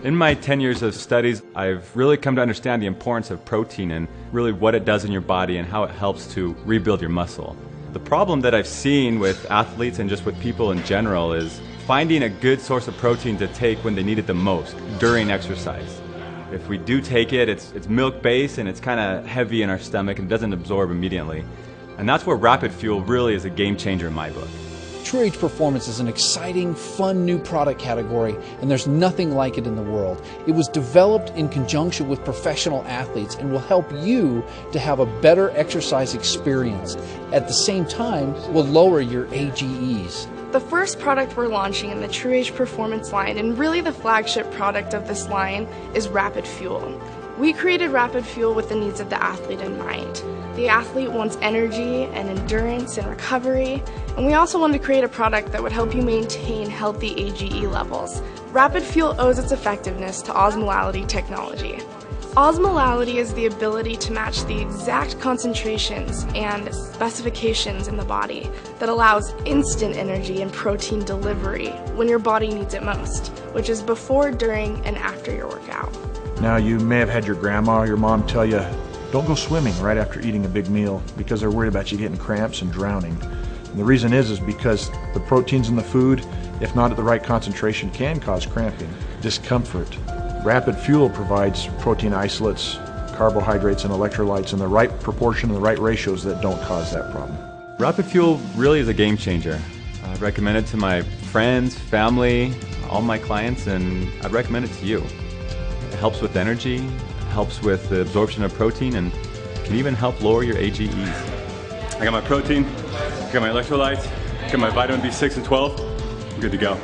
In my 10 years of studies, I've really come to understand the importance of protein and really what it does in your body and how it helps to rebuild your muscle. The problem that I've seen with athletes and just with people in general is finding a good source of protein to take when they need it the most during exercise. If we do take it, it's milk-based and it's kind of heavy in our stomach and doesn't absorb immediately. And that's where Rapid Fuel really is a game changer in my book. TrueAge Performance is an exciting, fun new product category, and there's nothing like it in the world. It was developed in conjunction with professional athletes and will help you to have a better exercise experience. At the same time, will lower your AGEs. The first product we're launching in the TrueAge Performance line, and really the flagship product of this line, is Rapid Fuel. We created Rapid Fuel with the needs of the athlete in mind. The athlete wants energy and endurance and recovery, and we also wanted to create a product that would help you maintain healthy AGE levels. Rapid Fuel owes its effectiveness to osmolality technology. Osmolality is the ability to match the exact concentrations and specifications in the body that allows instant energy and protein delivery when your body needs it most, which is before, during, and after your workout. Now, you may have had your grandma or your mom tell you, don't go swimming right after eating a big meal because they're worried about you getting cramps and drowning. And the reason is because the proteins in the food, if not at the right concentration, can cause cramping, discomfort. Rapid Fuel provides protein isolates, carbohydrates, and electrolytes in the right proportion and the right ratios that don't cause that problem. Rapid Fuel really is a game changer. I recommend it to my friends, family, all my clients, and I'd recommend it to you. It helps with energy, helps with the absorption of protein, and can even help lower your AGEs. I got my protein, I got my electrolytes, I got my vitamin B6 and 12, I'm good to go.